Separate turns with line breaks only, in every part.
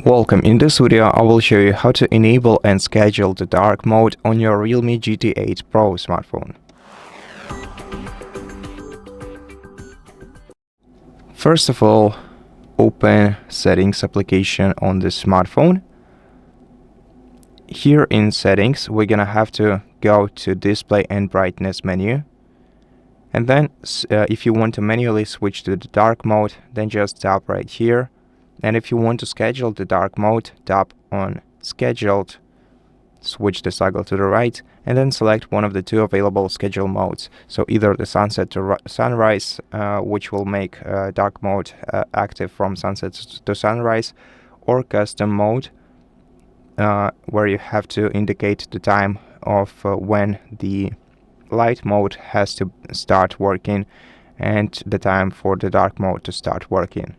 Welcome. In this video I will show you how to enable and schedule the dark mode on your REALME GT8 Pro smartphone. First of all, open Settings application on the smartphone. Here in Settings we're gonna have to go to Display and Brightness menu, and then if you want to manually switch to the dark mode, then just tap right here. And if you want to schedule the dark mode, tap on Scheduled, switch the toggle to the right, and then select one of the two available schedule modes. So either the sunset to sunrise, which will make dark mode active from sunset to sunrise, or custom mode, where you have to indicate the time of when the light mode has to start working and the time for the dark mode to start working.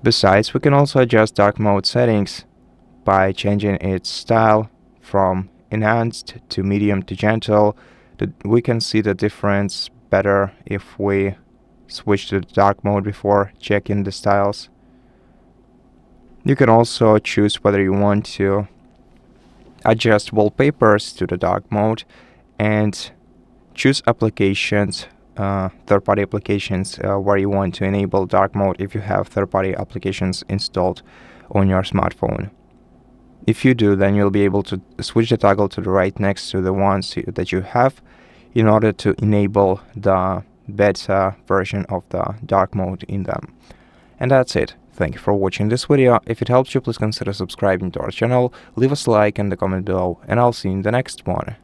Besides, we can also adjust dark mode settings by changing its style from enhanced to medium to gentle. We can see the difference better if we switch to the dark mode before checking the styles. You can also choose whether you want to adjust wallpapers to the dark mode and choose applications, third-party applications, where you want to enable dark mode if you have third-party applications installed on your smartphone. If you do, then you'll be able to switch the toggle to the right next to the ones that you have in order to enable the beta version of the dark mode in them. And that's it. Thank you for watching this video. If it helped you, please consider subscribing to our channel, leave us a like and a comment below, and I'll see you in the next one.